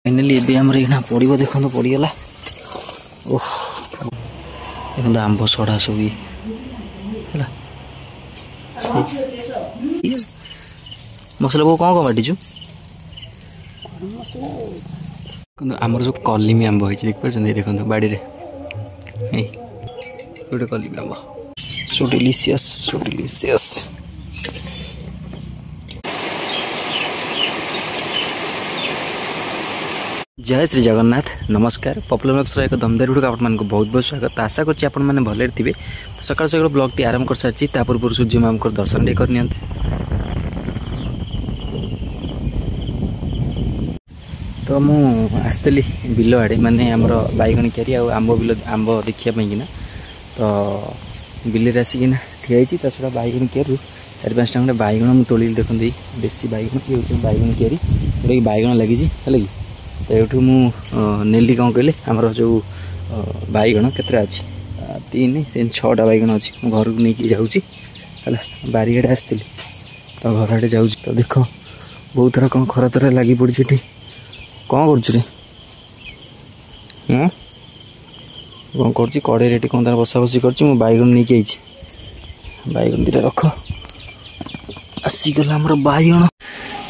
Finally एबे हमर एना पड़िबो देखो पड़ीगला। ओह देखो आंब सड़ा सब ये मसला को कौन कौन बाटिचु आमर सब कलिमी आंब हो देख पारे देखो बाड़ी रे गोटे कलिमी आंब सो डिलीशियस सो डिलीशियस। जय श्री जगन्नाथ नमस्कार पपुलर ब्लॉग्स एक दमदार वीडियो आपको बहुत बहुत स्वागत। आशा करछि आपण माने भले थे। तो सकाल सकाल ब्लॉग टी आरंभ कर सारी पूर्व सूर्य माम को दर्शन करनी। तो मु आसली बिल आड़े माने आमर बैगण क्यारी आंब बिल आंब देखापी कि तो बिल आसिकिना ठिया छड़ा बैगण क्यारू 4-5 टा बैगण मुझे तोड़ी देखते देसी बैगण ये बैगण क्यारी जोटा बैगण लगी है तो ये नेली कौन कहले आमर जो बैगण केतरा अच्छी 3-6टा बैगण अच्छी घर को लेकिन जाऊँगी है बारियाड़े आसती तो घर आड़े जाऊँ तो देख बहुत थर कौन खरा तरह लगी पड़ी कौन कर कौन कर कड़े रेट कौन तार बसा बसी कर बैगण नहीं आई बैगण दीटा रख आसीगला आमर बैगण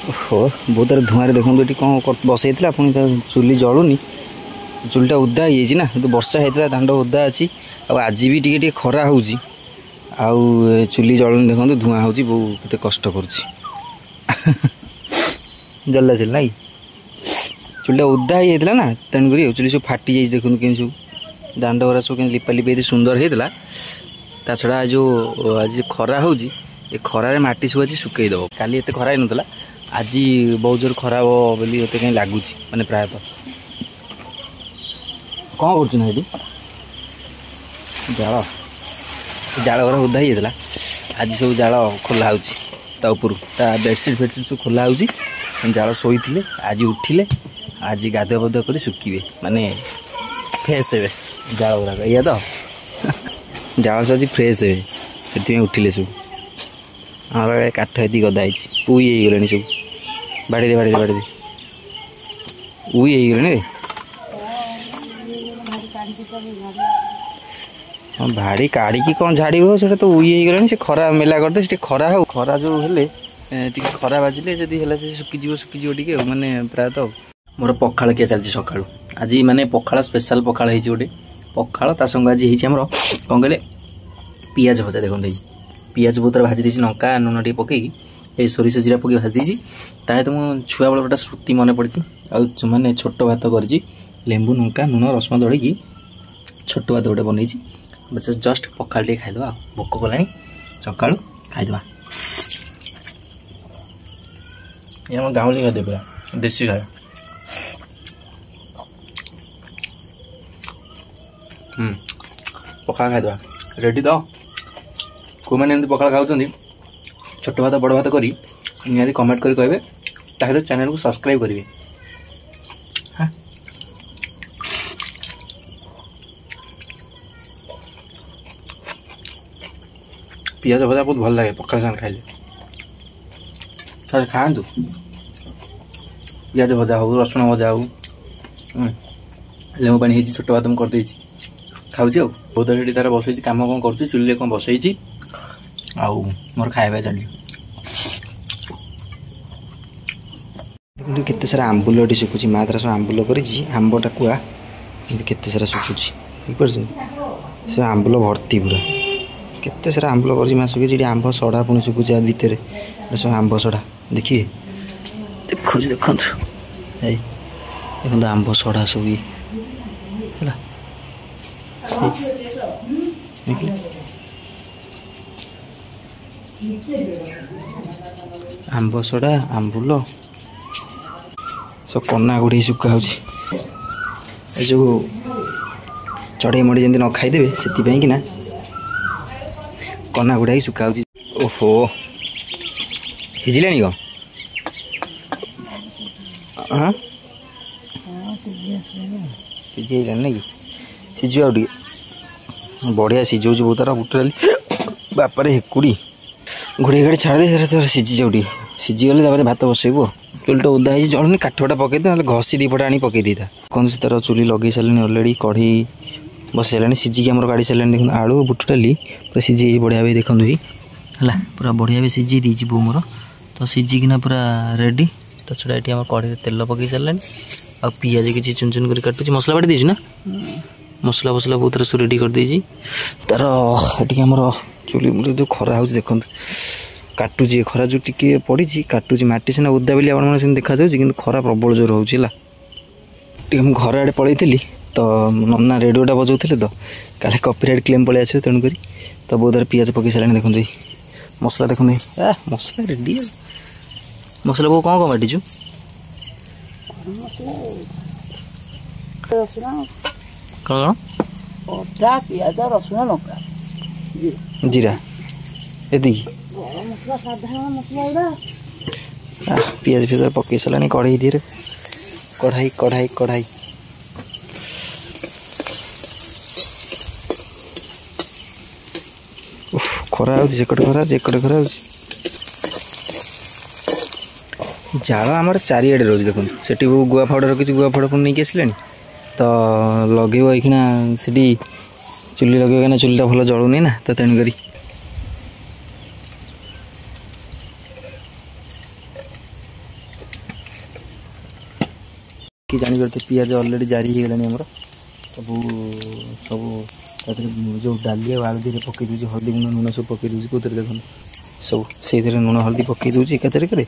ओहो बहुत तार धुआं देखो ये कौन बसई पुणी चुली जलुनी चुलीटा उदा हो ना तो वर्षा होता दांड उदा अच्छी आज भी टे खरा हो चुली जलुनी देखो धुआं हो बहुत कष्ट कर जल्ला चल ना चुलीटा उदा होता ना तेणुक चुली सब फाटी जाइए देखो कि सब दांड गुरा सब लिपा लिपा सुंदर होता ता छड़ा जो आज खरा हो खरारे माटी सब आज सुखईदेव काली एत खरा होता आज बहुत जोर खरा बोली मत कहीं लगुच माने प्रायतः कौन कर जाल जाल घर उदा होता आज सब जाल खोला होपर बेडसीट फेडसीट सब खोला हो जाल शोई आज उठिले आज गाधुआ पाधुआ कर सुखिबे माने फ्रेश हे जाल गुराक या तो जाल सब आज फ्रेश हे से उठिले सब हमारे काठ ये गदा पुई गले सब बाड़ी दे उई गले हाँ भाड़ी काढ़ी कौन झाड़ से तो उई गले से खरा मेला करदे से खरा हो खरा जो हेले खरा बाजिले जदि सुखीजी टे माने प्रायतः मोर पखाल किया चलती सकाळू आज माने पखाल स्पेशल पखाल है गोटे पखाल ता संग आज होमर कौन कहले पियाज भजा देखते पियाज बहुत भाजी देसी लंका नुन टे पकई ये सोरिष जीरा पकई भाजी देसी तो मुझे छुआ बेल गोटे स्मृति मन पड़ी आने छोट भात कर लेंबू लंका नुन रसुण दलिकी छोट भात गोटे बनई जस्ट पखाल टे खाईदे भोक कला सका खाईदे ये आम गाँवली खाद्य पूरा देसी खाए पखाल खाईदे रेडी तो को मैंने पखाल खाऊँ छोट भात बड़ भात करी निहाती कमेंट कर कहे ताकि चैनल को सब्सक्राइब करेंगे। हाँ पियाज भजा बहुत भल लगे पखाल साथ खाइले सर खातु पियाज भजा हो रसुण भजा हो लेमु पानी छोट भात मुझे करदे खाऊँ बहुत रेडी तार बसई कम कौन कर चुली कौन बसई आउ मोर खाଇବା चली केते सारा आंबुल सुखुची माँ तार सब आंबुल कर आंब टाकुआ केते सारा सुखुची से आंबुल भर्ती पूरा केते सारा आंबुल कर माँ सुखी आंब सड़ा पुणी सुखुची आ भितर सब आंब सड़ा देखिए देखो देखो देखो आंब सड़ा सब ये आंब सड़ा आंबुल सब कना गुड़ी सुखा हो जो चढ़ई मड़ी जमी न खाईदे से कि ना कना गुड़ा ही सुखा हो। ओहो हिजिलानी हाँ सिझे ना कि सिझु आ बढ़िया सिझौ बहुत तार बुट डाली बापर हेकुड़ी घोड़े घाड़ी छाड़ दे सिझी जाऊ ସିଝିଗଲେ ତାପରେ ଭାତ ବସେଇବୁ। ଚୁଲିଟା ଓଦା ହେଇଛି ଜଳୁନି, କାଠ ଫାଟ ପକେଇ ଦେ, ନହେଲେ ଘଷି ଦୁଇ ଫଟା ଆଣି ପକେଇ ଦେଇଥା। କ'ଣ ସେ ତାର ଚୁଲି ଲଗେଇ ସାରିଲାଣି ଅଲରେଡ଼ି, କଢ଼େଇ ବସେଇଲାଣି, ସିଝିକି ଆମର କାଢ଼ି ସାରିଲାଣି। ଦେଖନ୍ତୁ ଆଳୁ ବୁଟ ଡାଲି ପୁରା ସିଝି ହେଇଛି ବଢ଼ିଆ ଭାବେ, ଦେଖନ୍ତୁ ହେଲା ପୁରା ବଢ଼ିଆ ଭାବେ ସିଝେଇ ଦେଇଛି ବୋଉ ମୋର। ତ ସିଝିକିନା ପୁରା ରେଡ଼ି। ତା ଛଡ଼ା ଏଠି ଆମର କଢ଼େଇରେ ତେଲ ପକେଇ ସାରିଲାଣି। ଆଉ ପିଆଜ କିଛି ଚୁନ ଚୁନ କରି କାଟୁଛି। ମସଲା ବାଟି ଦେଇଛୁ ନା? ମସଲା ଫସଲା ବହୁତ ଥର ସବୁ ରେଡ଼ି କରିଦେଇଛି। ତାର ଏଠିକି ଆମର ଚୁଲି ଯେଉଁ ଖରା ହେଉଛି ଦେଖନ୍ତୁ, କାଟୁଛି। ଖରା ଯେଉଁ ଟିକେ ପଡ଼ିଛି କାଟୁଛି। ମାଟି ସିନା ଓଦା ବୋଲି ଆପଣମାନେ ସେମିତି ଦେଖାଯାଉଛି, କିନ୍ତୁ ଖରା ପ୍ରବଳ ଜୋର ହେଉଛି ହେଲା। ଟିକେ ମୁଁ ଘର ଆଡ଼େ ପଳେଇଥିଲି ତ ନନା ରେଡ଼ିଓଟା ବଜାଉଥିଲେ, ତ କାଳେ କପିରାଇଟ୍ କ୍ଲେମ୍ ପଳେଇ ଆସିବ, ତେଣୁକରି ତ ବହୁତ ଥର ପିଆଜ ପକେଇ ସାରିଲାଣି। ଦେଖନ୍ତୁ ମସଲା, ଦେଖନ୍ତୁ ମସଲା ରେଡ଼ି। ମସଲା ବୋଉ କ'ଣ କ'ଣ ବାଟିଛୁ? କ'ଣ ଅଦା ପିଆଜ ରସୁଣ ଲଙ୍କା ଜିରା ଏତିକି ମସଲା, ସାଧାରଣ ମସଲା ଗୁଡ଼ା। ପିଆଜ ଫିଆଜ ପକେଇ ସାରିଲାଣି କଢ଼େଇ ଦିହରେ। କଢ଼ାଇ ଖରା ହେଉଛି, ଯେକଟେ ଖରା ହେଉଛି। ଜାଳ ଆମର ଚାରିଆଡ଼େ ରହୁଛି। ଦେଖନ୍ତୁ ସେଠି ଗୁଆ ଫାଉଡ଼ା ରଖିଛି, ଗୁଆ ଫାଉଡ଼ା ପୁଣି ନେଇକି ଆସିଲାଣି। ତ ଲଗେଇବ ଏଇଖିଣା ସେଠି ଚୁଲି ଲଗେଇବ, କାହିଁକିନା ଚୁଲିଟା ଭଲ ଜଳୁନି ନା, ତ ତେଣୁକରି କି ଜାଣିପାରୁଥିବେ ପିଆଜ ଅଲରେଡ଼ି ଜାରି ହେଇଗଲାଣି ଆମର। ସବୁ ତା ଦେହରେ ଯେଉଁ ଡାଲି ଆଉ ଆଳୁ ଦେହରେ ପକାଇ ଦେଉଛି, ହଳଦୀ ଗୁଣ୍ଡ ଲୁଣ ସବୁ ପକାଇ ଦେଉଛି। କେଉଁଥିରେ ଦେଖନ୍ତୁ ସବୁ ସେଇଥିରେ ଲୁଣ ହଳଦୀ ପକାଇ ଦେଉଛି ଏକାଥରକରେ।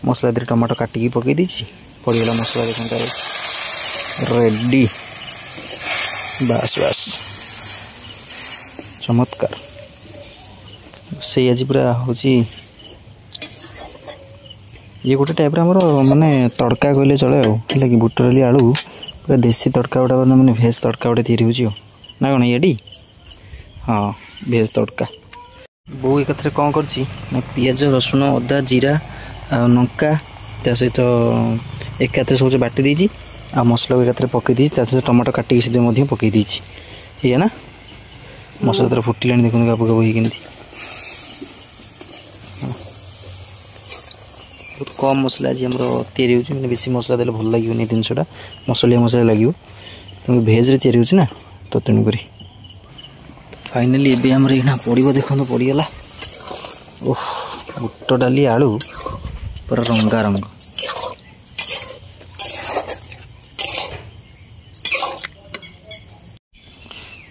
ମସଲା ଦେହରେ ଟମାଟୋ କାଟିକି ପକାଇ ଦେଇଛି, ପଡ଼ିଗଲା ମସଲା। ଦେଖନ୍ତୁ ତାର ରେଡ଼ି। ବାସ୍ ଚମତ୍କାର। ସେଇ ଆଜି ପୁରା ହେଉଛି ଇଏ ଗୋଟେ ଟାଇପ୍ର ଆମର ମାନେ ତଡ଼କା କହିଲେ ଚଳେ ଆଉ, ହେଲା କି। ବୁଟ ଡାଲି ଆଳୁ ପୁରା ଦେଶୀ ତଡ଼କା ଗୋଟେ, ମାନେ ଭେଜ୍ ତଡ଼କା ଗୋଟେ ତିଆରି ହେଉଛି ଆଉ, ନା କ'ଣ ଏଇଠି? ହଁ, ଭେଜ୍ ତଡ଼କା। ବୋଉ ଏକାଥରେ କ'ଣ କରିଛି ନା ପିଆଜ ରସୁଣ ଅଦା ଜିରା ଆଉ ଲଙ୍କା ତା ସହିତ ଏକାଥରେ ସବୁ ବାଟି ଦେଇଛି। ଆଉ ମସଲାକୁ ଏକାଥରେ ପକାଇ ଦେଇଛି, ତା ସହିତ ଟମାଟୋ କାଟିକି ସେଥିରେ ମଧ୍ୟ ପକାଇ ଦେଇଛି। ଏଇଆ ନା? ମସଲା ତାର ଫୁଟିଲାଣି, ଦେଖନ୍ତୁ ଗାବୁ ଗାବୁ ହେଇକି। ବହୁତ କମ୍ ମସଲା ଆଜି ଆମର ତିଆରି ହେଉଛି, ମାନେ ବେଶୀ ମସଲା ଦେଲେ ଭଲ ଲାଗିବନି ଏ ଜିନିଷଟା, ମସଲିଆ ମସଲା ଲାଗିବ। ତେଣୁ ଭେଜ୍ରେ ତିଆରି ହେଉଛି ନା, ତ ତେଣୁକରି ଫାଇନାଲି ଏବେ ଆମର ଏଇନା ପଡ଼ିବ। ଦେଖନ୍ତୁ ପଡ଼ିଗଲା। ଓଃ, ବୁଟ ଡାଲି ଆଳୁ ପୁରା ରଙ୍ଗାରଙ୍ଗ।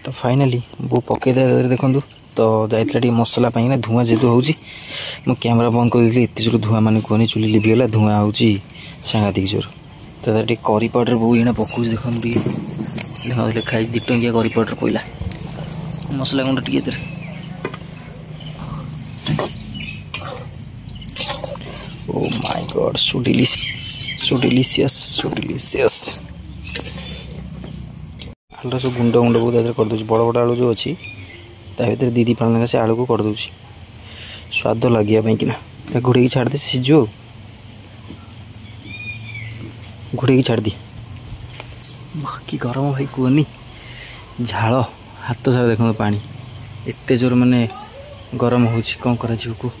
ତ ଫାଇନାଲି ବୋଉ ପକାଇଦେଲା। ଦେଖନ୍ତୁ ତ ଯାଇଥିଲା ଟିକେ ମସଲା ପାଇଁ ନା, ଧୂଆଁ ଯେହେତୁ ହେଉଛି ମୁଁ କ୍ୟାମେରା ବନ୍ଦ କରିଦେଇଥିଲି। ଏତେ ଜୋର ଧୂଆଁ, ମାନେ କୁହନି ଚୁଲି ଲିଭିଗଲା। ଧୂଆଁ ହେଉଛି ସାଂଘାତିକ ଜୋର। ତ ତାର ଟିକେ କରି ପାଉଡ଼ର ବୋଉ ଏଇନା ପକାଉଛି। ଦେଖନ୍ତୁ ଟିକେ ଲେଖା ହେଇଛି 2 ଟଙ୍କିଆ କରି ପାଉଡ଼ର ପଇଲା। ମସଲା ଗୁଣ୍ଡ ଟିକେ ଏଥିରେ। ଓ ମାଇ ଗଡ୍, ସୋ ଡେଲିସିୟସ୍। ଆଳୁଟା ସବୁ ଗୁଣ୍ଡ ବହୁତ ତା ଦେହରେ କରିଦେଉଛି। ବଡ଼ ବଡ଼ ଆଳୁ ଯେଉଁ ଅଛି ତା ଭିତରେ 2 ଫାଳ ଲେଖା ସେ ଆଳୁକୁ କରିଦେଉଛି ସ୍ୱାଦ ଲାଗିବା ପାଇଁକିନା। ତାକୁ ଘୋଡ଼େଇକି ଛାଡ଼ିଦେ, ସିଝିବ ଆଉ। ଘୋଡ଼େଇକି ଛାଡ଼ିଦିଏ। କି ଗରମ ଭାଇ କୁହନି, ଝାଳ ହାତ ସାରା। ଦେଖନ୍ତୁ ପାଣି ଏତେ ଜୋର ମାନେ ଗରମ ହେଉଛି, କ'ଣ କରାଯିବ କୁହ।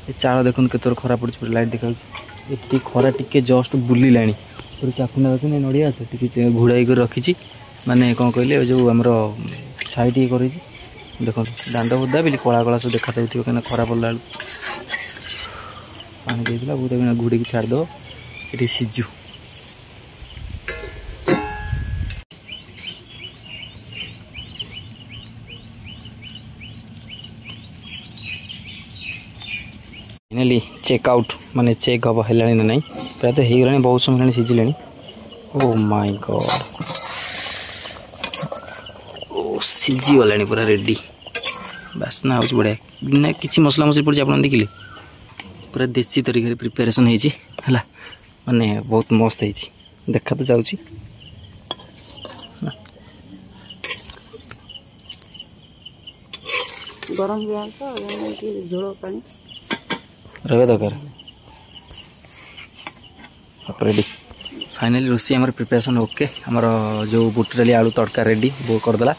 ଏ ଚାଳ ଦେଖନ୍ତୁ କେତେଥର ଖରା ପଡ଼ିଛି, ପୁରା ଲାଇଟ୍ ଦେଖାଯାଉଛି। ଏଠି ଖରା ଟିକେ ଜଷ୍ଟ ବୁଲିଲାଣି। ପୁରା ଚାକୁଣ୍ଡା ଅଛି ନା, ନଡ଼ିଆ ଅଛି, ଟିକେ ଘୋଡ଼ାଇ କରି ରଖିଛି। ମାନେ କ'ଣ କହିଲେ, ଯେଉଁ ଆମର ଛାଇ ଟିକେ କରିଛି। ଦେଖନ୍ତୁ ଦାଣ୍ଡ ବୋଦା ବୋଲି କଳା କଳା ସବୁ ଦେଖାଯାଉଥିବ, କାହିଁକିନା ଖରା ପଡ଼ିଲା ବେଳକୁ। ପାଣି ଦେଇଥିଲା ବହୁତ, ଘୋଡ଼େଇକି ଛାଡ଼ିଦେବ, ଏଠି ସିଝୁ। ଫାଇନାଲି ଚେକ୍ ଆଉଟ୍, ମାନେ ଚେକ୍ ହେବ ହେଲାଣି ନା ନାହିଁ। ପ୍ରାୟତଃ ହେଇଗଲାଣି, ବହୁତ ସମୟ ହେଲାଣି ସିଝିଲାଣି। ଓ ମାଇ ଗଡ୍, ଓ ସିଝିଗଲାଣି ପୁରା ରେଡ଼ି। ବାସ୍ନା ହେଉଛି ବଢ଼ିଆ, ବିନା କିଛି ମସଲା ମସଲି ପଡ଼ିଛି। ଆପଣ ଦେଖିଲେ ପୁରା ଦେଶୀ ତରିକାରେ ପ୍ରିପାରେସନ୍ ହେଇଛି, ହେଲା। ମାନେ ବହୁତ ମସ୍ତ ହେଇଛି, ଦେଖା ତ ଯାଉଛି। ଗରମ ଝୋଳ ପାଣି ରହିବା ଦରକାର। ରେଡ଼ି। फाइनाली रोषे आम प्रिपेरेसन ओके। आमर जो बुट डाली आलू तड़का रेडी बो करदेला।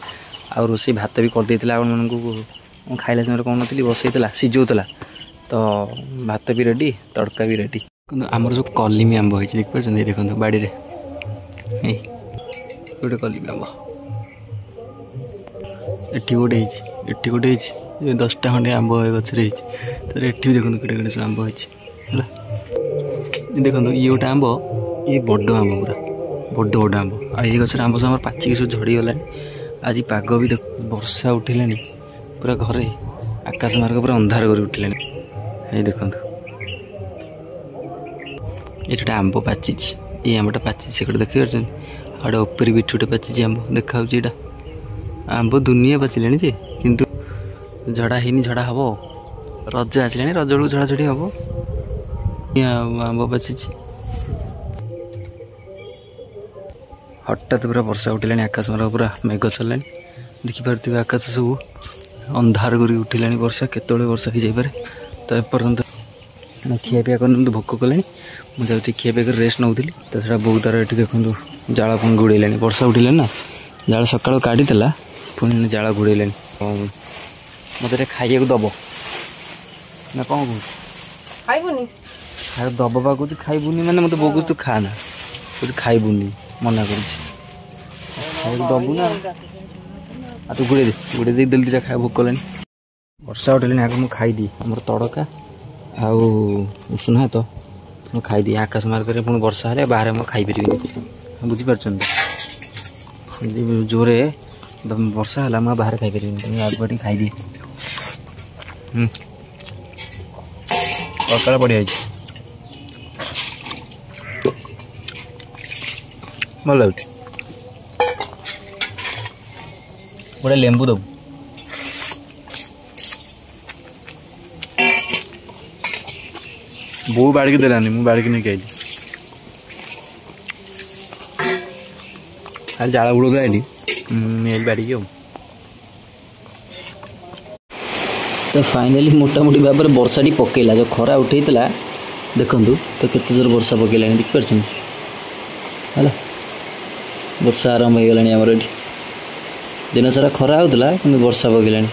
आ रोषे भात भी करदे आप खाइला समय कौन नी बसईला सिझौला तो भात भी रेडी तड़का भी रेडी କିନ୍ତୁ ଆମର ଯେଉଁ କଲିମି ଆମ୍ବ ହେଇଛି ଦେଖିପାରୁଛନ୍ତି ଦେଖନ୍ତୁ ବାଡ଼ିରେ ଏଇ ଗୋଟେ କଲିମି ଆମ୍ବ ଏଠି ଗୋଟେ ହେଇଛି 10ଟା ଖଣ୍ଡେ ଆମ୍ବ ଗଛରେ ହେଇଛି ତାପରେ ଏଠି ବି ଦେଖନ୍ତୁ କେଡ଼େ କେଡ଼େ ସବୁ ଆମ୍ବ ହେଇଛି ହେଲା ଦେଖନ୍ତୁ ଇଏ ଗୋଟେ ଆମ୍ବ ଇଏ ବଡ଼ ଆମ୍ବ ପୁରା ବଡ଼ ଆମ୍ବ ଆଉ ଏଇ ଗଛରେ ଆମ୍ବ ସବୁ ଆମର ପାଚିକି ସବୁ ଝଡ଼ିଗଲାଣି ଆଜି ପାଗ ବି ବର୍ଷା ଉଠିଲାଣି ପୁରା ଘରେ ଆକାଶ ମାର୍ଗ ପୁରା ଅନ୍ଧାର କରି ଉଠିଲାଣି ଏଇ ଦେଖନ୍ତୁ ଏଠି ଗୋଟେ ଆମ୍ବ ପାଚିଛି ଏଇ ଆମ୍ବଟା ପାଚିଛି ସେପଟେ ଦେଖିପାରୁଛନ୍ତି ଆଉ ଗୋଟେ ଉପରେ ବି ଗୋଟେ ପାଚିଛି ଆମ୍ବ ଦେଖାହେଉଛି ଏଇଟା ଆମ୍ବ ଦୁନିଆ ପାଚିଲାଣି ଯେ କିନ୍ତୁ ଝଡ଼ା ହେଇନି ଝଡ଼ା ହେବ ରଜ ଆସିଲାଣି ରଜ ବେଳକୁ ଝଡ଼ାଝଡ଼ି ହେବ ଆମ୍ବ ପାଚିଛି ହଠାତ୍ ପୁରା ବର୍ଷା ଉଠିଲାଣି ଆକାଶ ମାର୍ଗ ପୁରା ମେଘ ଛାଡ଼ିଲାଣି ଦେଖିପାରୁଥିବେ ଆକାଶ ସବୁ ଅନ୍ଧାର କରି ଉଠିଲାଣି ବର୍ଷା କେତେବେଳେ ବର୍ଷା ହେଇଯାଇପାରେ ତ ଏପର୍ଯ୍ୟନ୍ତ ଖିଆପିଆ କରିନି ଭୋକ କଲାଣି ମୁଁ ଯାଉଛି ଖିଆପିଆ କରି ରେଷ୍ଟ ନେଉଥିଲି ତ ସେଟା ବୋଉ ତାର ଏଠି ଦେଖନ୍ତୁ ଜାଳ ପୁଣି ଘୋଡ଼େଇଲାଣି ବର୍ଷା ଉଠିଲାଣି ନା ଜାଳ ସକାଳୁ କାଢ଼ିଦେଲା ପୁଣି ଜାଳ ଘୋଡ଼େଇଲାଣି ମୋତେ ଟିକେ ଖାଇବାକୁ ଦେବ ନା କ'ଣ କହୁଛୁ ଖାଇବୁନି ଖାଇବାକୁ ଦେବ ବା କହୁଛି ଖାଇବୁନି ମାନେ ମୋତେ ବୋଉ କହୁଛି ତୁ ଖା ନା କହୁଛି ଖାଇବୁନି ମନା କରୁଛି ଖାଇବାକୁ ଦେବୁ ନା ଆଉ ତୁ ଗୋଡ଼େଇ ଦେଇ ଦେଲି ଦୁଇଟା ଖାଇବା ଭୋକ କଲାଣି ବର୍ଷା ଉଠିଲାଣି ଆଗ ମୁଁ ଖାଇଦିଏ ଆମର ତଡ଼କା ଆଉ ଉଷୁନା ତ ମୁଁ ଖାଇଦିଏ ଆକାଶ ମାର୍ଗରେ ପୁଣି ବର୍ଷା ହେଲେ ବାହାରେ ମୁଁ ଖାଇପାରିବିନି ବୁଝିପାରୁଛନ୍ତି ଯଦି ଜୋରେ ବର୍ଷା ହେଲା ମୁଁ ବାହାରେ ଖାଇପାରିବିନି ତେଣୁ ଆଗୁଆ ଟିକେ ଖାଇଦିଏ ସକାଳ ବଢ଼ିଆ ହେଇଛି ଭଲ ଲାଗୁଛି ଗୋଟେ ଲେମ୍ବୁ ଦେବୁ ବୋଉ ବାଡ଼ିକି ଦେଲାନି ମୁଁ ବାଡ଼ିକି ନେଇକି ଆଇଲି ଖାଲି ଜାଳ ବୁଡ଼ ଆଇଲି ନେଇଲି ବାଡ଼ିକି ଆଉ ତ ଫାଇନାଲି ମୋଟାମୋଟି ଭାବରେ ବର୍ଷାଟି ପକେଇଲା ଯେଉଁ ଖରା ଉଠେଇଥିଲା ଦେଖନ୍ତୁ ତ କେତେ ଜୋର ବର୍ଷା ପକେଇଲାଣି ଦେଖିପାରୁଛନ୍ତି ହେଲା ବର୍ଷା ଆରମ୍ଭ ହେଇଗଲାଣି ଆମର ଏଠି ଦିନ ସାରା ଖରା ହେଉଥିଲା କିନ୍ତୁ ବର୍ଷା ପକେଇଲାଣି